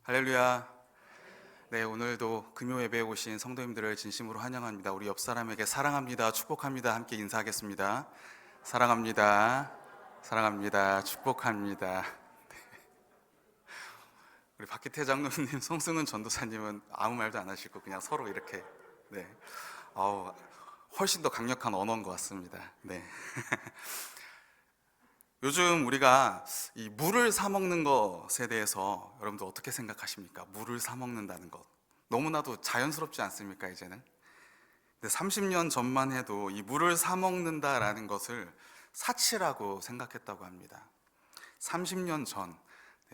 할렐루야. 네, 오늘도 금요 예배에 오신 성도님들을 진심으로 환영합니다. 우리 옆 사람에게 사랑합니다, 축복합니다 함께 인사하겠습니다. 사랑합니다, 사랑합니다, 축복합니다. 우리 박기태 장로님, 송승은 전도사님은 아무 말도 안 하시고 그냥 서로 이렇게 네, 훨씬 더 강력한 언어인 것 같습니다. 네. 요즘 우리가 이 물을 사 먹는 것에 대해서 여러분들 어떻게 생각하십니까? 물을 사 먹는다는 것 너무나도 자연스럽지 않습니까? 이제는. 근데 30년 전만 해도 이 물을 사 먹는다라는 것을 사치라고 생각했다고 합니다. 30년 전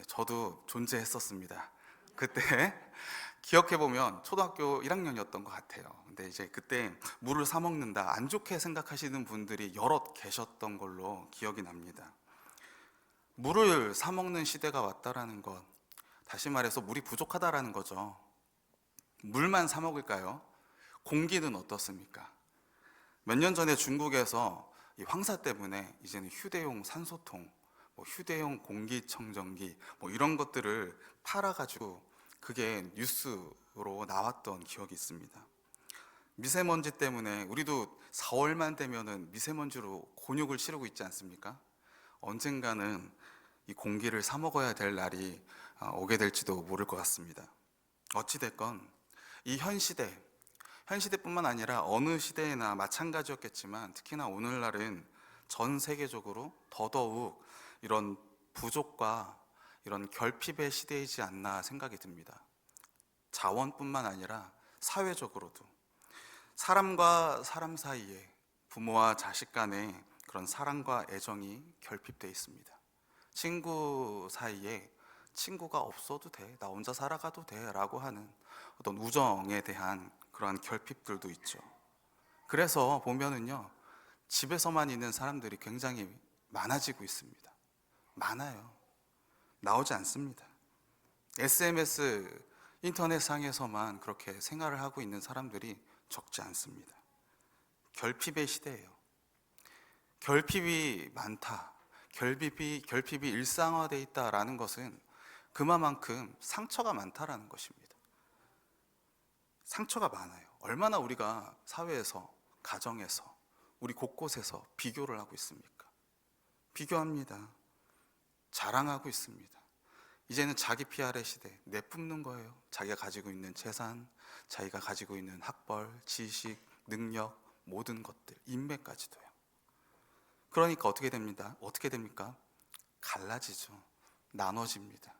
저도 존재했었습니다. 그때 기억해 보면 초등학교 1학년이었던 것 같아요. 근데 이제 그때 물을 사 먹는다 안 좋게 생각하시는 분들이 여럿 계셨던 걸로 기억이 납니다. 물을 사 먹는 시대가 왔다라는 것, 다시 말해서 물이 부족하다라는 거죠. 물만 사 먹을까요? 공기는 어떻습니까? 몇 년 전에 중국에서 이 황사 때문에 이제는 휴대용 산소통, 휴대용 공기청정기 이런 것들을 팔아가지고 그게 뉴스로 나왔던 기억이 있습니다. 미세먼지 때문에 우리도 4월만 되면은 미세먼지로 곤욕을 치르고 있지 않습니까? 언젠가는 이 공기를 사 먹어야 될 날이 오게 될지도 모를 것 같습니다. 어찌됐건 이 현 시대뿐만 아니라 어느 시대에나 마찬가지였겠지만 특히나 오늘날은 전 세계적으로 더더욱 이런 부족과 이런 결핍의 시대이지 않나 생각이 듭니다. 자원뿐만 아니라 사회적으로도 사람과 사람 사이에 부모와 자식 간에 그런 사랑과 애정이 결핍되어 있습니다. 친구 사이에 친구가 없어도 돼, 나 혼자 살아가도 돼 라고 하는 어떤 우정에 대한 그러한 결핍들도 있죠. 그래서 보면은요, 집에서만 있는 사람들이 굉장히 많아지고 있습니다. 많아요. 나오지 않습니다. SMS, 인터넷상에서만 그렇게 생활을 하고 있는 사람들이 적지 않습니다. 결핍의 시대예요. 결핍이 많다, 결핍이 일상화되어 있다라는 것은 그만큼 상처가 많다라는 것입니다. 상처가 많아요. 얼마나 우리가 사회에서, 가정에서, 우리 곳곳에서 비교를 하고 있습니까? 비교합니다. 자랑하고 있습니다. 이제는 자기 PR의 시대, 내뿜는 거예요. 자기가 가지고 있는 재산, 자기가 가지고 있는 학벌, 지식, 능력, 모든 것들, 인맥까지도요. 그러니까 어떻게 됩니까? 갈라지죠. 나눠집니다.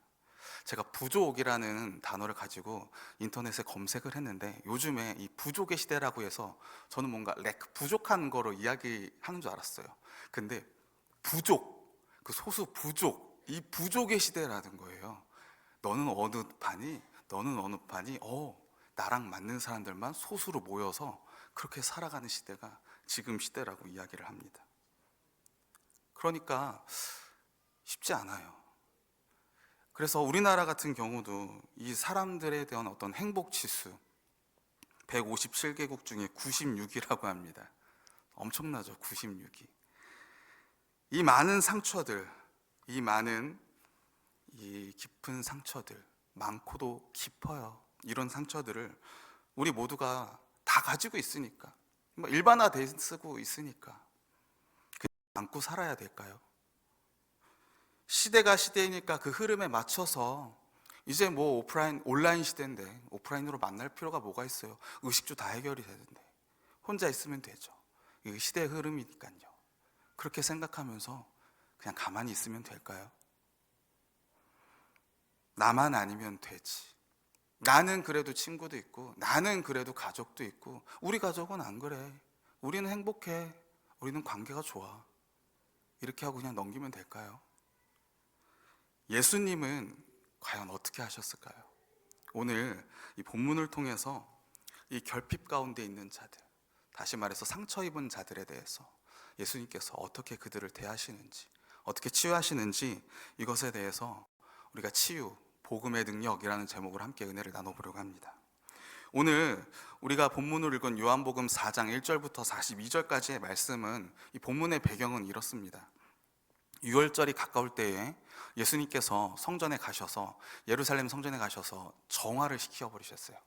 제가 부족이라는 단어를 가지고 인터넷에 검색을 했는데 요즘에 이 부족의 시대라고 해서 저는 뭔가 부족한 거로 이야기하는 줄 알았어요. 근데 부족, 그 소수 부족, 이 부족의 시대라는 거예요. 너는 어느 파니? 너는 어느 파니? 나랑 맞는 사람들만 소수로 모여서 그렇게 살아가는 시대가 지금 시대라고 이야기를 합니다. 그러니까 쉽지 않아요. 그래서 우리나라 같은 경우도 이 사람들에 대한 어떤 행복 지수 157개국 중에 96위라고 합니다. 엄청나죠, 96위. 이 많은 상처들, 이 깊은 상처들, 많고도 깊어요. 이런 상처들을 우리 모두가 다 가지고 있으니까, 일반화돼 쓰고 있으니까 안고 살아야 될까요? 시대가 시대이니까 그 흐름에 맞춰서 이제 온라인 시대인데 오프라인으로 만날 필요가 뭐가 있어요? 의식주 다 해결이 되는데 혼자 있으면 되죠. 이 시대의 흐름이니까요. 그렇게 생각하면서 그냥 가만히 있으면 될까요? 나만 아니면 되지. 나는 그래도 친구도 있고 나는 그래도 가족도 있고 우리 가족은 안 그래. 우리는 행복해. 우리는 관계가 좋아. 이렇게 하고 그냥 넘기면 될까요? 예수님은 과연 어떻게 하셨을까요? 오늘 이 본문을 통해서 이 결핍 가운데 있는 자들, 다시 말해서 상처 입은 자들에 대해서 예수님께서 어떻게 그들을 대하시는지, 어떻게 치유하시는지, 이것에 대해서 우리가 치유, 복음의 능력이라는 제목으로 함께 은혜를 나눠보려고 합니다. 오늘 우리가 본문을 읽은 요한복음 4장 1절부터 42절까지의 말씀은 이 본문의 배경은 이렇습니다. 유월절이 가까울 때에 예수님께서 성전에 가셔서, 예루살렘 성전에 가셔서 정화를 시켜버리셨어요.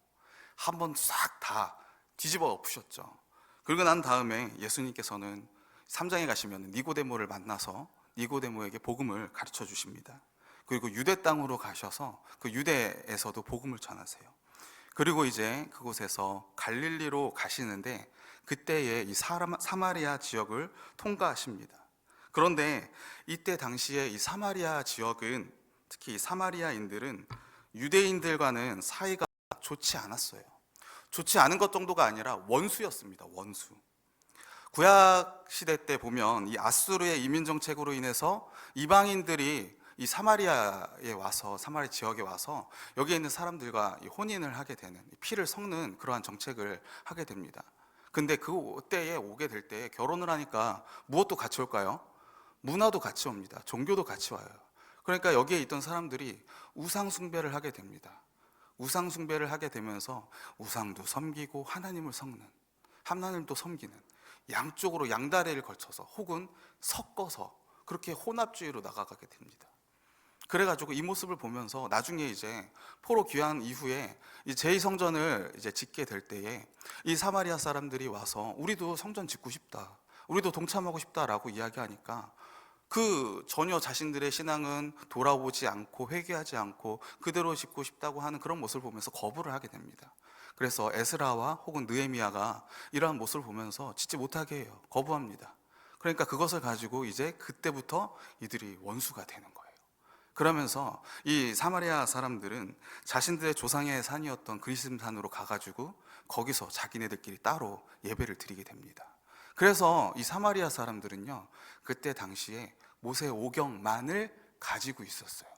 한번 싹 다 뒤집어 엎으셨죠. 그리고 난 다음에 예수님께서는 3장에 가시면 니고데모를 만나서 니고데모에게 복음을 가르쳐 주십니다. 그리고 유대 땅으로 가셔서 그 유대에서도 복음을 전하세요. 그리고 이제 그곳에서 갈릴리로 가시는데 그때에 이 사마리아 지역을 통과하십니다. 그런데 이때 당시에 이 사마리아 지역은, 특히 사마리아인들은 유대인들과는 사이가 좋지 않았어요. 좋지 않은 것 정도가 아니라 원수였습니다. 원수. 구약 시대 때 보면 이 아수르의 이민 정책으로 인해서 이방인들이 이 사마리아에 와서, 사마리아 지역에 와서 여기에 있는 사람들과 혼인을 하게 되는, 피를 섞는 그러한 정책을 하게 됩니다. 근데 그때에 오게 될 때 결혼을 하니까 무엇도 같이 올까요? 문화도 같이 옵니다. 종교도 같이 와요. 그러니까 여기에 있던 사람들이 우상 숭배를 하게 됩니다. 우상 숭배를 하게 되면서 우상도 섬기고 하나님을 섞는, 하나님도 섬기는, 양쪽으로 양다리를 걸쳐서 혹은 섞어서 그렇게 혼합주의로 나아가게 됩니다. 그래가지고 이 모습을 보면서 나중에 이제 포로 귀환 이후에 제2성전을 이제 짓게 될 때에 이 사마리아 사람들이 와서 우리도 성전 짓고 싶다, 우리도 동참하고 싶다라고 이야기하니까 그 전혀 자신들의 신앙은 돌아보지 않고 회개하지 않고 그대로 짓고 싶다고 하는 그런 모습을 보면서 거부를 하게 됩니다. 그래서 에스라와 혹은 느헤미야가 이러한 모습을 보면서 짓지 못하게 해요. 거부합니다. 그러니까 그것을 가지고 이제 그때부터 이들이 원수가 되는 거예요. 그러면서 이 사마리아 사람들은 자신들의 조상의 산이었던 그리심산으로 가가지고 거기서 자기네들끼리 따로 예배를 드리게 됩니다. 그래서 이 사마리아 사람들은요, 그때 당시에 모세 오경만을 가지고 있었어요.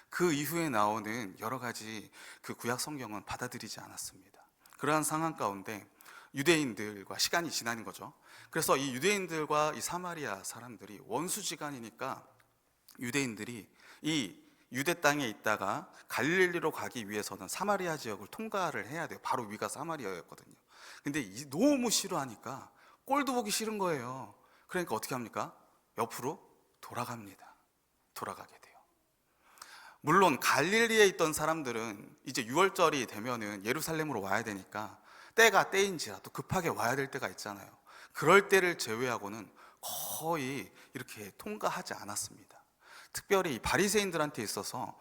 그 이후에 나오는 여러 가지 그 구약 성경은 받아들이지 않았습니다. 그러한 상황 가운데 유대인들과 시간이 지나는 거죠. 그래서 이 유대인들과 이 사마리아 사람들이 원수지간이니까 유대인들이 이 유대 땅에 있다가 갈릴리로 가기 위해서는 사마리아 지역을 통과를 해야 돼요. 바로 위가 사마리아였거든요. 근데 너무 싫어하니까 꼴도 보기 싫은 거예요. 그러니까 어떻게 합니까? 옆으로 돌아갑니다. 돌아가게 돼요. 물론 갈릴리에 있던 사람들은 이제 유월절이 되면은 예루살렘으로 와야 되니까 때가 때인지라도 급하게 와야 될 때가 있잖아요. 그럴 때를 제외하고는 거의 이렇게 통과하지 않았습니다. 특별히 바리새인들한테 있어서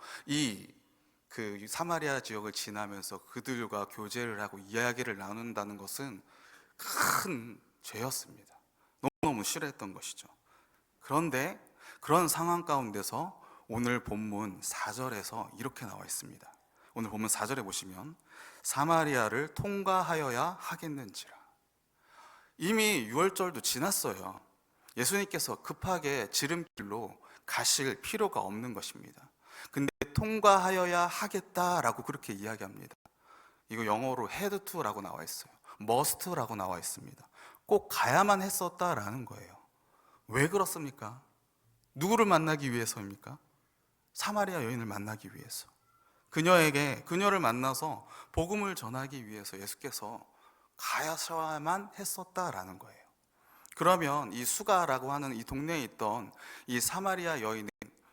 그 사마리아 지역을 지나면서 그들과 교제를 하고 이야기를 나눈다는 것은 큰 죄였습니다. 너무너무 싫어했던 것이죠. 그런데 그런 상황 가운데서 오늘 본문 4절에서 이렇게 나와 있습니다. 오늘 본문 4절에 보시면 사마리아를 통과하여야 하겠는지라. 이미 유월절도 지났어요. 예수님께서 급하게 지름길로 가실 필요가 없는 것입니다. 근데 통과하여야 하겠다라고 그렇게 이야기합니다. 이거 영어로 had to라고 나와 있어요. must라고 나와 있습니다. 꼭 가야만 했었다라는 거예요. 왜 그렇습니까? 누구를 만나기 위해서입니까? 사마리아 여인을 만나기 위해서. 그녀를 만나서 복음을 전하기 위해서 예수께서 가야만 했었다라는 거예요. 그러면 이 수가라고 하는 이 동네에 있던 이 사마리아 여인은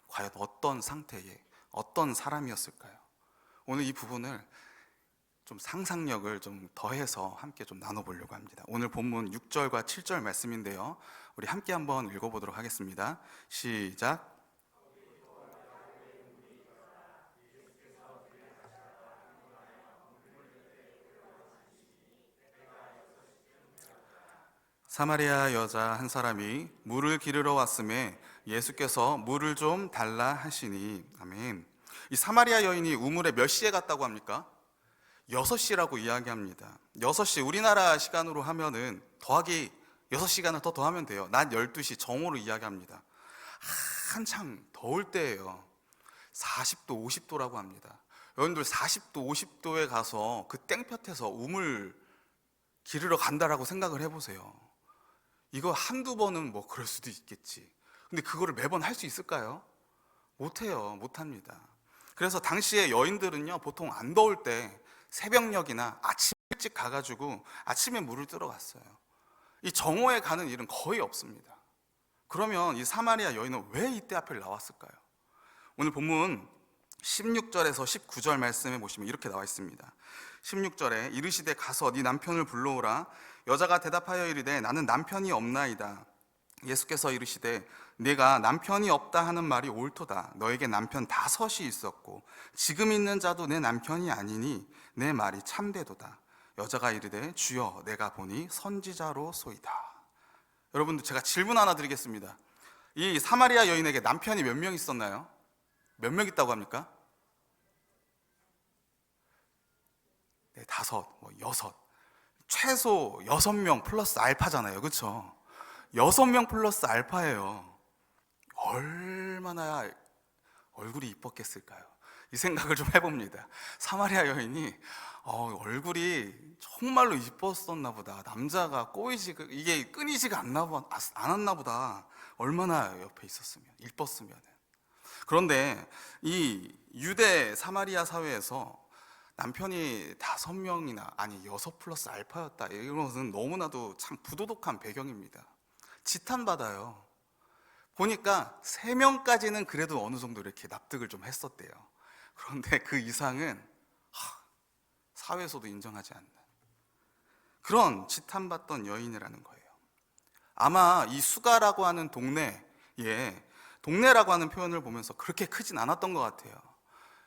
과연 어떤 상태에 어떤 사람이었을까요? 오늘 이 부분을 좀 상상력을 좀 더해서 함께 좀 나눠보려고 합니다. 오늘 본문 6절과 7절 말씀인데요, 우리 함께 한번 읽어보도록 하겠습니다. 시작. 사마리아 여자 한 사람이 물을 기르러 왔음에 예수께서 물을 좀 달라 하시니. 아멘. 이 사마리아 여인이 우물에 몇 시에 갔다고 합니까? 6시라고 이야기합니다. 6시, 우리나라 시간으로 하면은 더하기 6시간을 더 더하면 돼요. 낮 12시 정오로 이야기합니다. 한창 더울 때예요. 40도, 50도라고 합니다. 여러분들 40도, 50도에 가서 그 땡볕에서 우물 기르러 간다라고 생각을 해보세요. 이거 한두 번은 뭐 그럴 수도 있겠지. 근데 그거를 매번 할 수 있을까요? 못해요. 못합니다. 그래서 당시에 여인들은요, 보통 안 더울 때 새벽녘이나 아침 일찍 가가지고 아침에 물을 뜨러 갔어요. 이 정오에 가는 일은 거의 없습니다. 그러면 이 사마리아 여인은 왜 이때 하필 나왔을까요? 오늘 본문 16절에서 19절 말씀에 보시면 이렇게 나와 있습니다. 16절에 이르시되 가서 네 남편을 불러오라. 여자가 대답하여 이르되 나는 남편이 없나이다. 예수께서 이르시되 네가 남편이 없다 하는 말이 옳도다. 너에게 남편 5이 있었고 지금 있는 자도 내 남편이 아니니 내 말이 참되도다. 여자가 이르되 주여 내가 보니 선지자로소이다. 여러분들, 제가 질문 하나 드리겠습니다. 이 사마리아 여인에게 남편이 몇 명 있었나요? 몇 명 있다고 합니까? 네, 5, 6, 최소 6명 플러스 알파잖아요, 그렇죠? 6명 플러스 알파예요. 얼마나 얼굴이 이뻤겠을까요? 이 생각을 좀 해봅니다. 사마리아 여인이 얼굴이 정말로 이뻤었나 보다. 남자가 이게 끊이지가 않았나 보다. 얼마나 옆에 있었으면, 이뻤으면. 그런데 이 유대 사마리아 사회에서 남편이 5명이나, 아니 6 플러스 알파였다, 이런 것은 너무나도 참 부도덕한 배경입니다. 지탄받아요. 보니까 3명까지는 그래도 어느 정도 이렇게 납득을 좀 했었대요. 그런데 그 이상은 사회에서도 인정하지 않는 그런 지탄받던 여인이라는 거예요. 아마 이 수가라고 하는 동네라고 하는 표현을 보면서 그렇게 크진 않았던 것 같아요.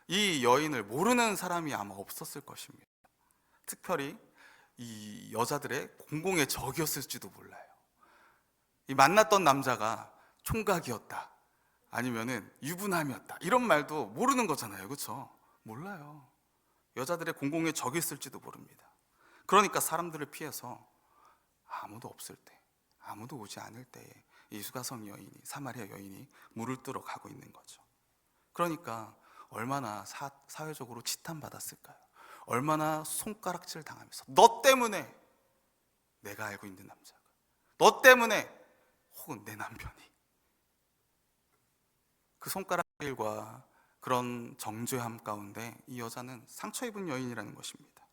이 여인을 모르는 사람이 아마 없었을 것입니다. 특별히 이 여자들의 공공의 적이었을지도 몰라요. 이 만났던 남자가 총각이었다, 아니면은 유부남이었다, 이런 말도 모르는 거잖아요, 그렇죠? 몰라요. 여자들의 공공의 적이 있을지도 모릅니다. 그러니까 사람들을 피해서 아무도 없을 때, 아무도 오지 않을 때에 이 수가성 여인이, 사마리아 여인이 물을 뜨러 가고 있는 거죠. 그러니까 얼마나 사회적으로 지탄받았을까요? 얼마나 손가락질 당하면서, 너 때문에, 내가 알고 있는 남자가, 너 때문에, 혹은 내 남편이, 그 손가락질과 그런 정죄함 가운데 이 여자는 상처 입은 여인이라는 것입니다.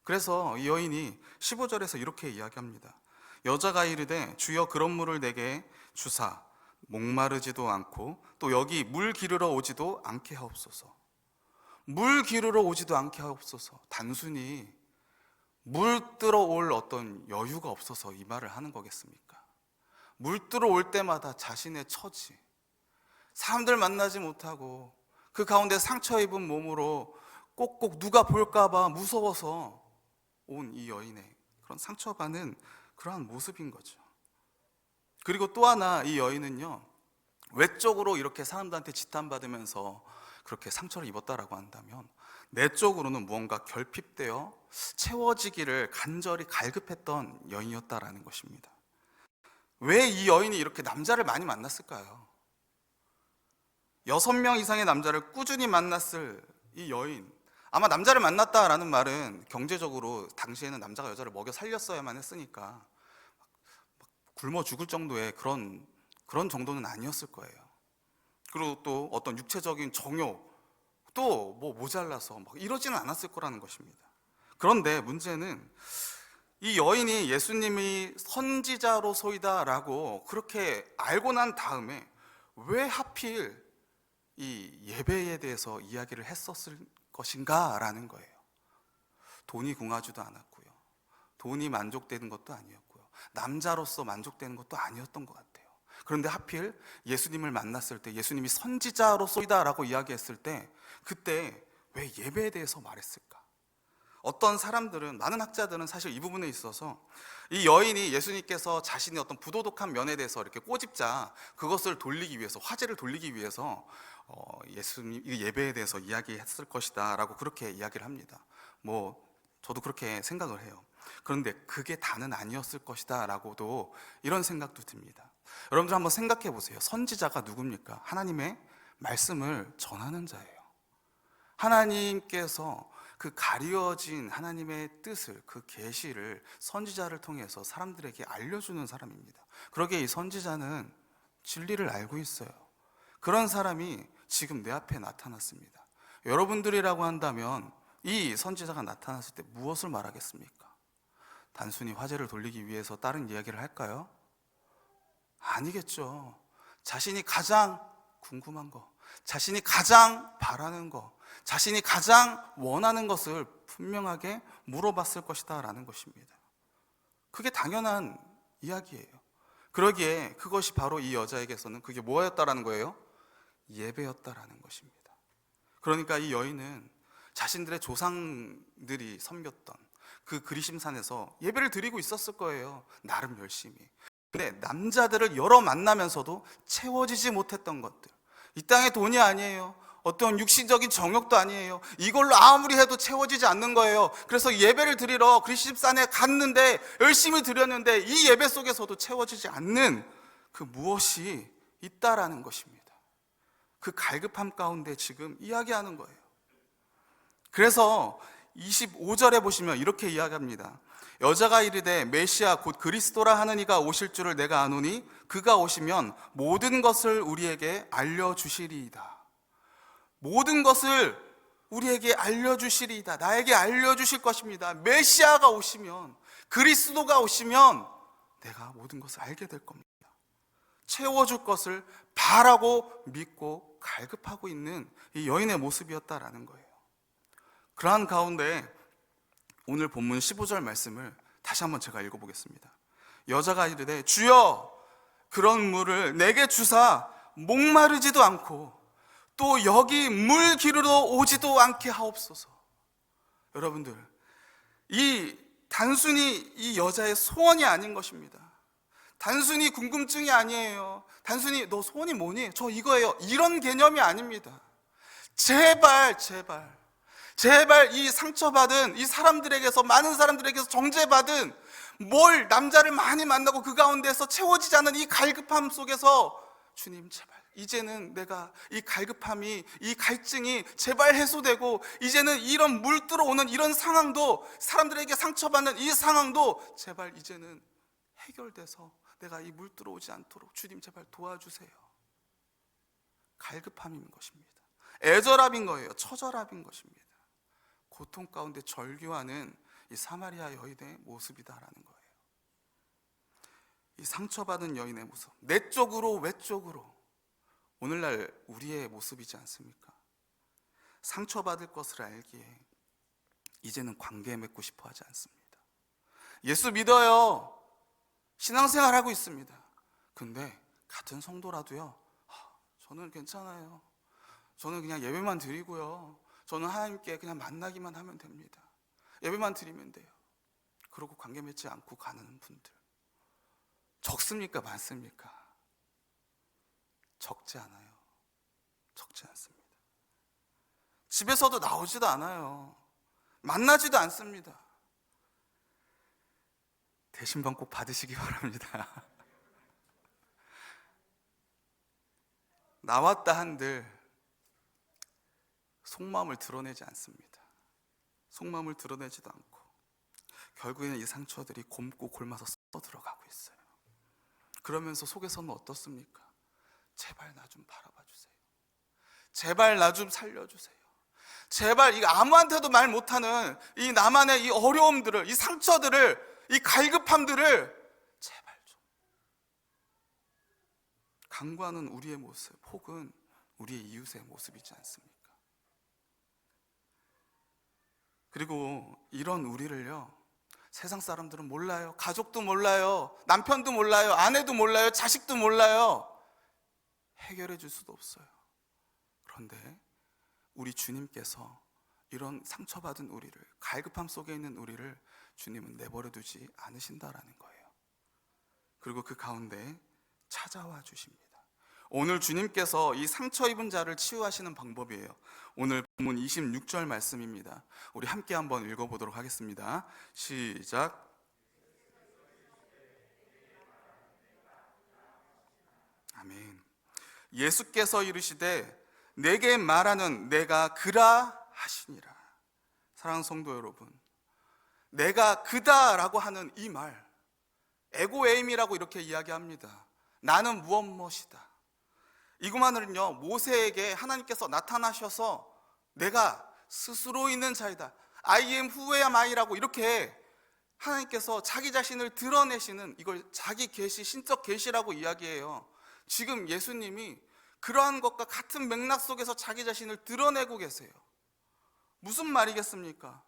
그래서 이 여인이 15절에서 이렇게 이야기합니다. 여자가 이르되 주여 그런 물을 내게 주사 목마르지도 않고 또 여기 물 기르러 오지도 않게 하옵소서. 물 기르러 오지도 않게 하옵소서. 단순히 물 뜨러 올 어떤 여유가 없어서 이 말을 하는 거겠습니까? 물 뜨러 올 때마다 자신의 처지, 사람들 만나지 못하고 그 가운데 상처 입은 몸으로 꼭꼭 누가 볼까 봐 무서워서 온 이 여인의 그런 상처받는 그러한 모습인 거죠. 그리고 또 하나, 이 여인은요, 외적으로 이렇게 사람들한테 지탄받으면서 그렇게 상처를 입었다라고 한다면 내적으로는 무언가 결핍되어 채워지기를 간절히 갈급했던 여인이었다라는 것입니다. 왜 이 여인이 이렇게 남자를 많이 만났을까요? 6명 이상의 남자를 꾸준히 만났을 이 여인, 아마 남자를 만났다라는 말은 경제적으로 당시에는 남자가 여자를 먹여 살렸어야만 했으니까 굶어 죽을 정도의 그런 정도는 아니었을 거예요. 그리고 또 어떤 육체적인 정욕, 또 뭐 모자라서 막 이러지는 않았을 거라는 것입니다. 그런데 문제는 이 여인이 예수님이 선지자로소이다라고 그렇게 알고 난 다음에 왜 하필 이 예배에 대해서 이야기를 했었을 것인가라는 거예요. 돈이 궁하지도 않았고요, 돈이 만족되는 것도 아니었고요, 남자로서 만족되는 것도 아니었던 것 같아요. 그런데 하필 예수님을 만났을 때, 예수님이 선지자로소이다라고 이야기했을 때, 그때 왜 예배에 대해서 말했을까? 어떤 사람들은, 많은 학자들은 사실 이 부분에 있어서 이 여인이 예수님께서 자신의 어떤 부도덕한 면에 대해서 이렇게 꼬집자 그것을 돌리기 위해서, 화제를 돌리기 위해서 예수님 예배에 대해서 이야기했을 것이다 라고 그렇게 이야기를 합니다. 뭐 저도 그렇게 생각을 해요. 그런데 그게 다는 아니었을 것이다 라고도 이런 생각도 듭니다. 여러분들 한번 생각해 보세요. 선지자가 누굽니까? 하나님의 말씀을 전하는 자예요. 하나님께서 그 가려진 하나님의 뜻을, 그 계시를 선지자를 통해서 사람들에게 알려주는 사람입니다. 그러기에 이 선지자는 진리를 알고 있어요. 그런 사람이 지금 내 앞에 나타났습니다. 여러분들이라고 한다면 이 선지자가 나타났을 때 무엇을 말하겠습니까? 단순히 화제를 돌리기 위해서 다른 이야기를 할까요? 아니겠죠. 자신이 가장 궁금한 거, 자신이 가장 바라는 거, 자신이 가장 원하는 것을 분명하게 물어봤을 것이다 라는 것입니다. 그게 당연한 이야기예요. 그러기에 그것이 바로 이 여자에게서는 그게 뭐였다라는 거예요? 예배였다라는 것입니다. 그러니까 이 여인은 자신들의 조상들이 섬겼던 그 그리심산에서 예배를 드리고 있었을 거예요. 나름 열심히. 근데 남자들을 여러 만나면서도 채워지지 못했던 것들, 이 땅의 돈이 아니에요. 어떤 육신적인 정욕도 아니에요. 이걸로 아무리 해도 채워지지 않는 거예요. 그래서 예배를 드리러 그리심산에 갔는데, 열심히 드렸는데 이 예배 속에서도 채워지지 않는 그 무엇이 있다라는 것입니다. 그 갈급함 가운데 지금 이야기하는 거예요. 그래서 25절에 보시면 이렇게 이야기합니다. 여자가 이르되 메시아 곧 그리스도라 하는 이가 오실 줄을 내가 아노니 그가 오시면 모든 것을 우리에게 알려주시리이다. 모든 것을 우리에게 알려주시리이다. 나에게 알려주실 것입니다. 메시아가 오시면, 그리스도가 오시면 내가 모든 것을 알게 될 겁니다. 채워줄 것을 바라고 믿고 갈급하고 있는 이 여인의 모습이었다라는 거예요. 그러한 가운데 오늘 본문 15절 말씀을 다시 한번 제가 읽어보겠습니다. 여자가 이르되 주여 그런 물을 내게 주사 목마르지도 않고 또 여기 물 기르러 오지도 않게 하옵소서. 여러분들, 이 단순히 이 여자의 소원이 아닌 것입니다. 단순히 궁금증이 아니에요. 단순히 너 소원이 뭐니? 저 이거예요. 이런 개념이 아닙니다. 제발 이 상처받은 이 사람들에게서, 많은 사람들에게서 정죄받은, 뭘 남자를 많이 만나고 그 가운데서 채워지지 않은 이 갈급함 속에서 주님 제발 이제는 내가 이 갈급함이, 이 갈증이 제발 해소되고, 이제는 이런 물 들어오는 이런 상황도, 사람들에게 상처받는 이 상황도 제발 이제는 해결돼서 내가 이 물 들어오지 않도록 주님 제발 도와주세요. 갈급함인 것입니다. 애절함인 거예요. 처절함인 것입니다. 고통 가운데 절규하는 이 사마리아 여인의 모습이다라는 거예요. 이 상처받은 여인의 모습, 내적으로 외적으로 오늘날 우리의 모습이지 않습니까? 상처받을 것을 알기에 이제는 관계 맺고 싶어 하지 않습니다. 예수 믿어요. 신앙생활 하고 있습니다. 근데 같은 성도라도요, 저는 괜찮아요. 저는 그냥 예배만 드리고요, 저는 하나님께 그냥 만나기만 하면 됩니다. 예배만 드리면 돼요. 그러고 관계 맺지 않고 가는 분들 적습니까? 많습니까? 적지 않아요. 적지 않습니다. 집에서도 나오지도 않아요. 만나지도 않습니다. 대신방 꼭 받으시기 바랍니다. 나왔다 한들 속마음을 드러내지 않습니다. 속마음을 드러내지도 않고 결국에는 이 상처들이 곰고 골마서 썩어 들어가고 있어요. 그러면서 속에서는 어떻습니까? 제발 나 좀 바라봐 주세요. 제발 나 좀 살려주세요. 제발 이 아무한테도 말 못하는 이 나만의 이 어려움들을, 이 상처들을, 이 갈급함들을 제발 좀. 간구하는 우리의 모습, 혹은 우리의 이웃의 모습이지 않습니까? 그리고 이런 우리를요, 세상 사람들은 몰라요. 가족도 몰라요. 남편도 몰라요. 아내도 몰라요. 자식도 몰라요. 해결해 줄 수도 없어요. 그런데 우리 주님께서 이런 상처받은 우리를, 갈급함 속에 있는 우리를 주님은 내버려 두지 않으신다라는 거예요. 그리고 그 가운데 찾아와 주십니다. 오늘 주님께서 이 상처 입은 자를 치유하시는 방법이에요. 오늘 본문 26절 말씀입니다. 우리 함께 한번 읽어보도록 하겠습니다. 시작. 아멘. 예수께서 이르시되 내게 말하는 내가 그라 하시니라. 사랑하는 성도 여러분, 내가 그다라고 하는 이 말, 에고에임이라고 이렇게 이야기합니다. 나는 무엇무엇이다. 이것만은요, 모세에게 하나님께서 나타나셔서 내가 스스로 있는 자이다, I am who am I라고 이렇게 하나님께서 자기 자신을 드러내시는, 이걸 자기 계시, 신적 계시라고 이야기해요. 지금 예수님이 그러한 것과 같은 맥락 속에서 자기 자신을 드러내고 계세요. 무슨 말이겠습니까?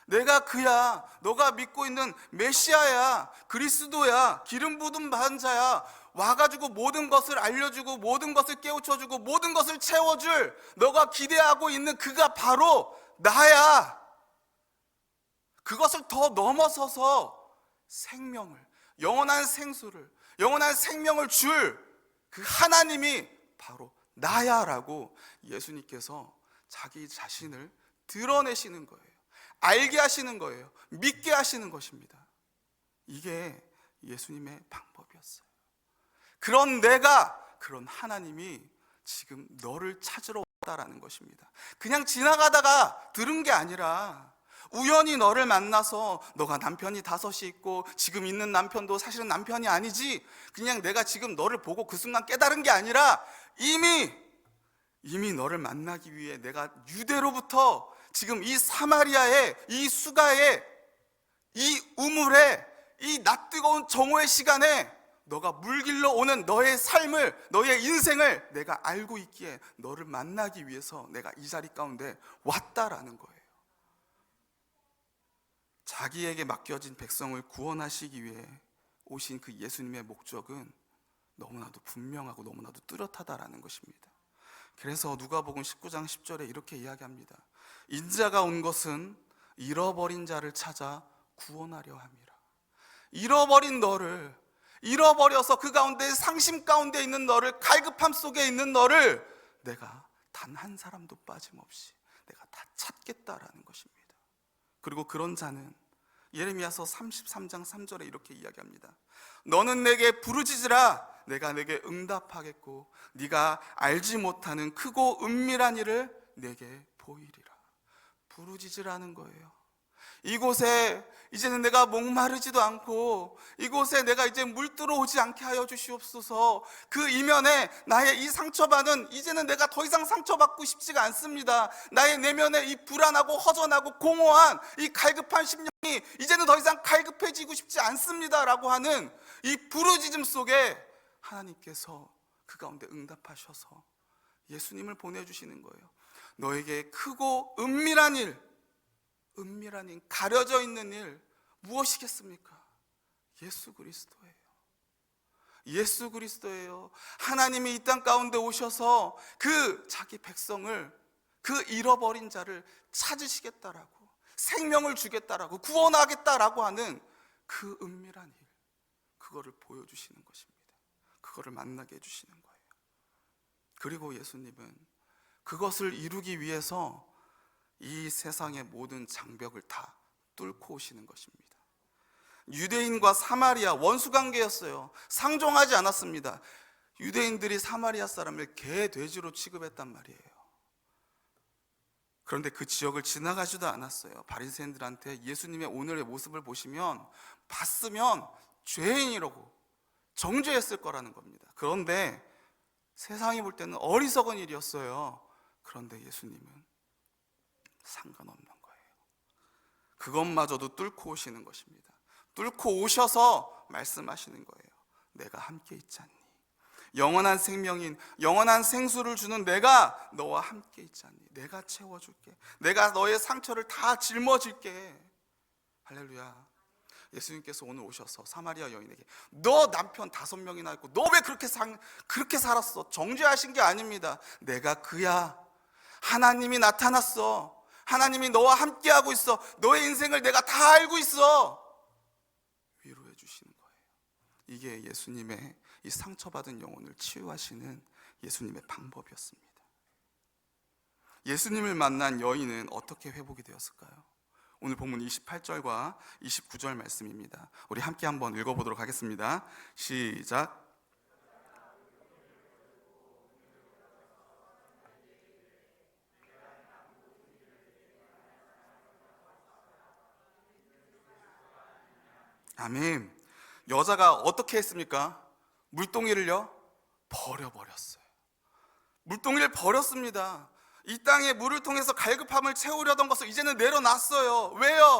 내가 그야, 너가 믿고 있는 메시아야, 그리스도야, 기름 부음 받은 자야, 와가지고 모든 것을 알려주고 모든 것을 깨우쳐주고 모든 것을 채워줄, 너가 기대하고 있는 그가 바로 나야. 그것을 더 넘어서서 생명을, 영원한 생수를, 영원한 생명을 줄 그 하나님이 바로 나야 라고 예수님께서 자기 자신을 드러내시는 거예요. 알게 하시는 거예요. 믿게 하시는 것입니다. 이게 예수님의 방법이었어요. 그런 내가, 그런 하나님이 지금 너를 찾으러 왔다라는 것입니다. 그냥 지나가다가 들은 게 아니라 우연히 너를 만나서 너가 남편이 5이 있고 지금 있는 남편도 사실은 남편이 아니지, 그냥 내가 지금 너를 보고 그 순간 깨달은 게 아니라 이미 너를 만나기 위해 내가 유대로부터 지금 이 사마리아의 이 수가의 이 우물에 이 낯뜨거운 정오의 시간에 너가 물길로 오는 너의 삶을, 너의 인생을 내가 알고 있기에 너를 만나기 위해서 내가 이 자리 가운데 왔다라는 거예요. 자기에게 맡겨진 백성을 구원하시기 위해 오신 그 예수님의 목적은 너무나도 분명하고 너무나도 뚜렷하다라는 것입니다. 그래서 누가복음 19장 10절에 이렇게 이야기합니다. 인자가 온 것은 잃어버린 자를 찾아 구원하려 함이라. 잃어버린 너를, 잃어버려서 그 가운데 상심 가운데 있는 너를, 갈급함 속에 있는 너를 내가 단 한 사람도 빠짐없이 내가 다 찾겠다라는 것입니다. 그리고 그런 자는 예레미야서 33장 3절에 이렇게 이야기합니다. 너는 내게 부르짖으라, 내가 내게 응답하겠고 네가 알지 못하는 크고 은밀한 일을 내게 보이리라. 부르짖으라는 거예요. 이곳에 이제는 내가 목마르지도 않고 이곳에 내가 이제 물 들어오지 않게 하여 주시옵소서. 그 이면에 나의 이 상처받은, 이제는 내가 더 이상 상처받고 싶지가 않습니다. 나의 내면에 이 불안하고 허전하고 공허한 이 갈급한 심령이 이제는 더 이상 갈급해지고 싶지 않습니다 라고 하는 이 부르짖음 속에 하나님께서 그 가운데 응답하셔서 예수님을 보내주시는 거예요. 너에게 크고 은밀한 일, 가려져 있는 일 무엇이겠습니까? 예수 그리스도예요. 예수 그리스도예요. 하나님이 이 땅 가운데 오셔서 그 자기 백성을, 그 잃어버린 자를 찾으시겠다라고, 생명을 주겠다라고, 구원하겠다라고 하는 그 은밀한 일, 그거를 보여주시는 것입니다. 그거를 만나게 해주시는 거예요. 그리고 예수님은 그것을 이루기 위해서 이 세상의 모든 장벽을 다 뚫고 오시는 것입니다. 유대인과 사마리아 원수관계였어요. 상종하지 않았습니다. 유대인들이 사마리아 사람을 개, 돼지로 취급했단 말이에요. 그런데 그 지역을 지나가지도 않았어요. 바리새인들한테 예수님의 오늘의 모습을 봤으면 죄인이라고 정죄했을 거라는 겁니다. 그런데 세상이 볼 때는 어리석은 일이었어요. 그런데 예수님은 상관없는 거예요. 그것마저도 뚫고 오시는 것입니다. 뚫고 오셔서 말씀하시는 거예요. 내가 함께 있지 않니? 영원한 생명인, 영원한 생수를 주는 내가 너와 함께 있지 않니? 내가 채워줄게. 내가 너의 상처를 다 짊어질게. 할렐루야. 예수님께서 오늘 오셔서 사마리아 여인에게 너 남편 5명이나 있고 너 왜 그렇게 살았어? 정죄하신 게 아닙니다. 내가 그야. 하나님이 나타났어. 하나님이 너와 함께하고 있어. 너의 인생을 내가 다 알고 있어. 위로해 주시는 거예요. 이게 예수님의 이 상처받은 영혼을 치유하시는 예수님의 방법이었습니다. 예수님을 만난 여인은 어떻게 회복이 되었을까요? 오늘 본문 28절과 29절 말씀입니다. 우리 함께 한번 읽어보도록 하겠습니다. 시작. 아멘. 여자가 어떻게 했습니까? 물동이를요? 버려버렸어요. 물동이를 버렸습니다. 이 땅에 물을 통해서 갈급함을 채우려던 것을 이제는 내려놨어요. 왜요?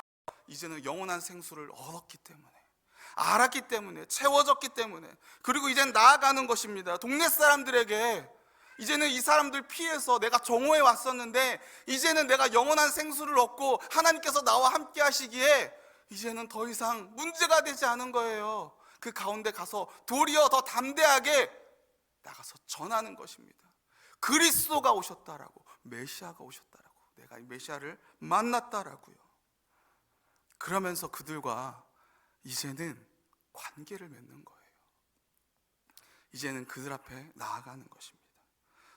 이제는 영원한 생수를 얻었기 때문에, 알았기 때문에, 채워졌기 때문에, 그리고 이제는 나아가는 것입니다. 동네 사람들에게 이제는 이 사람들 피해서 내가 정오에 왔었는데 이제는 내가 영원한 생수를 얻고 하나님께서 나와 함께 하시기에 이제는 더 이상 문제가 되지 않은 거예요. 그 가운데 가서 도리어 더 담대하게 나가서 전하는 것입니다. 그리스도가 오셨다라고, 메시아가 오셨다라고, 내가 이 메시아를 만났다라고요. 그러면서 그들과 이제는 관계를 맺는 거예요. 이제는 그들 앞에 나아가는 것입니다.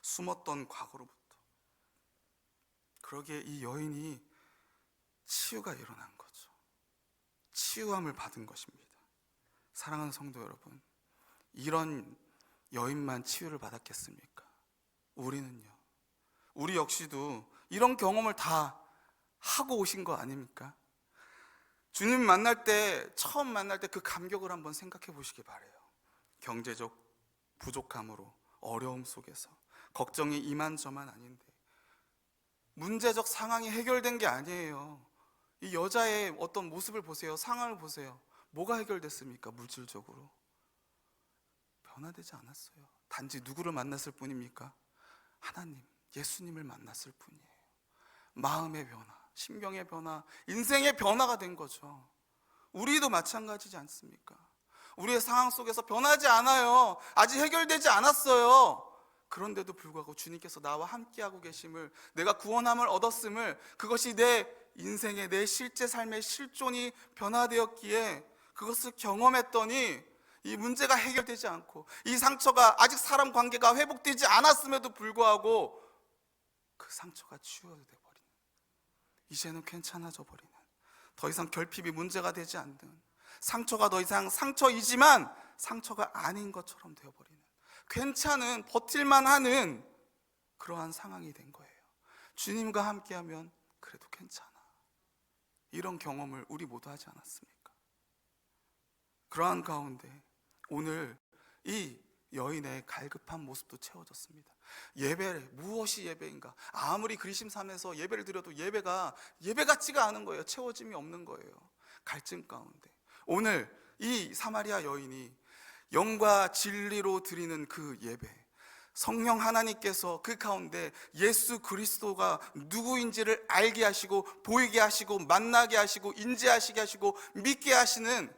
숨었던 과거로부터. 그러기에 이 여인이 치유가 일어난 거죠. 치유함을 받은 것입니다. 사랑하는 성도 여러분, 이런 여인만 치유를 받았겠습니까? 우리는요, 우리 역시도 이런 경험을 다 하고 오신 거 아닙니까? 주님 만날 때, 처음 만날 때 그 감격을 한번 생각해 보시기 바래요. 경제적 부족함으로, 어려움 속에서 걱정이 이만저만 아닌데, 문제적 상황이 해결된 게 아니에요. 이 여자의 어떤 모습을 보세요. 상황을 보세요. 뭐가 해결됐습니까? 물질적으로 변화되지 않았어요. 단지 누구를 만났을 뿐입니까? 하나님, 예수님을 만났을 뿐이에요. 마음의 변화, 심경의 변화, 인생의 변화가 된 거죠. 우리도 마찬가지지 않습니까? 우리의 상황 속에서 변하지 않아요. 아직 해결되지 않았어요. 그런데도 불구하고 주님께서 나와 함께하고 계심을, 내가 구원함을 얻었음을, 그것이 내 인생의, 내 실제 삶의 실존이 변화되었기에 그것을 경험했더니 이 문제가 해결되지 않고 이 상처가 아직 사람 관계가 회복되지 않았음에도 불구하고 그 상처가 치유되어 버리는, 이제는 괜찮아져 버리는, 더 이상 결핍이 문제가 되지 않는, 상처가 더 이상 상처이지만 상처가 아닌 것처럼 되어버리는, 괜찮은, 버틸만 하는 그러한 상황이 된 거예요. 주님과 함께하면 그래도 괜찮아, 이런 경험을 우리 모두 하지 않았습니까? 그러한 가운데 오늘 이 여인의 갈급한 모습도 채워졌습니다. 예배, 무엇이 예배인가? 아무리 그리심 삼에서 예배를 드려도 예배가 예배 같지가 않은 거예요. 채워짐이 없는 거예요. 갈증 가운데 오늘 이 사마리아 여인이 영과 진리로 드리는 그 예배, 성령 하나님께서 그 가운데 예수 그리스도가 누구인지를 알게 하시고, 보이게 하시고, 만나게 하시고, 인지하시게 하시고, 믿게 하시는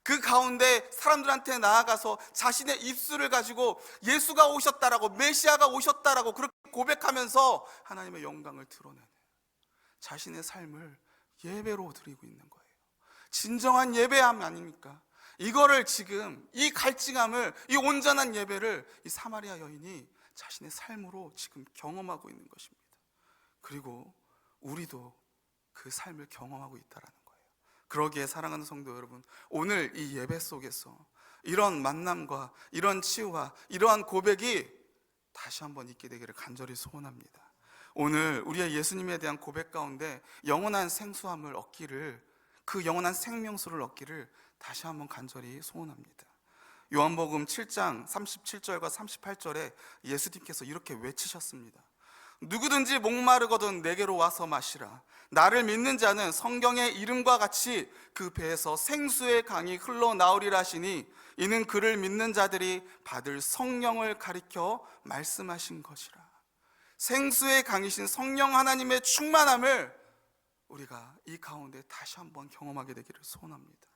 그 가운데 사람들한테 나아가서 자신의 입술을 가지고 예수가 오셨다라고, 메시아가 오셨다라고 그렇게 고백하면서 하나님의 영광을 드러내는, 자신의 삶을 예배로 드리고 있는 거예요. 진정한 예배함 아닙니까? 이거를 지금, 이 갈증함을, 이 온전한 예배를 이 사마리아 여인이 자신의 삶으로 지금 경험하고 있는 것입니다. 그리고 우리도 그 삶을 경험하고 있다라는 거예요. 그러기에 사랑하는 성도 여러분, 오늘 이 예배 속에서 이런 만남과 이런 치유와 이러한 고백이 다시 한번 있게 되기를 간절히 소원합니다. 오늘 우리의 예수님에 대한 고백 가운데 영원한 생수함을 얻기를, 그 영원한 생명수를 얻기를 다시 한번 간절히 소원합니다. 요한복음 7장 37절과 38절에 예수님께서 이렇게 외치셨습니다. 누구든지 목마르거든 내게로 와서 마시라. 나를 믿는 자는 성경의 이름과 같이 그 배에서 생수의 강이 흘러나오리라 하시니, 이는 그를 믿는 자들이 받을 성령을 가리켜 말씀하신 것이라. 생수의 강이신 성령 하나님의 충만함을 우리가 이 가운데 다시 한번 경험하게 되기를 소원합니다.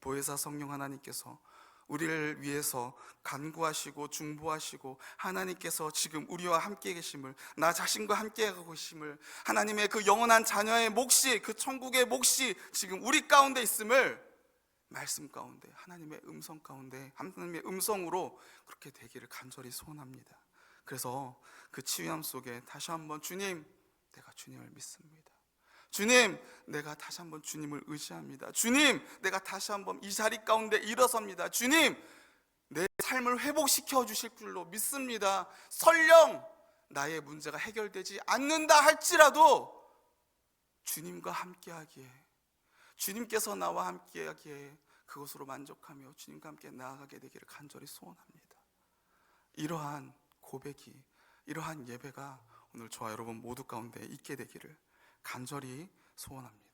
보혜사 성령 하나님께서 우리를 위해서 간구하시고 중보하시고, 하나님께서 지금 우리와 함께 계심을, 나 자신과 함께 가고 계심을, 하나님의 그 영원한 자녀의 몫이, 그 천국의 몫이 지금 우리 가운데 있음을 말씀 가운데, 하나님의 음성 가운데, 하나님의 음성으로 그렇게 되기를 간절히 소원합니다. 그래서 그 치유함 속에 다시 한번 주님, 내가 주님을 믿습니다. 주님, 내가 다시 한번 주님을 의지합니다. 주님, 내가 다시 한번 이 자리 가운데 일어섭니다. 주님, 내 삶을 회복시켜 주실 줄로 믿습니다. 설령 나의 문제가 해결되지 않는다 할지라도 주님과 함께하기에, 주님께서 나와 함께하기에 그것으로 만족하며 주님과 함께 나아가게 되기를 간절히 소원합니다. 이러한 고백이, 이러한 예배가 오늘 저와 여러분 모두 가운데 있게 되기를 간절히 소원합니다.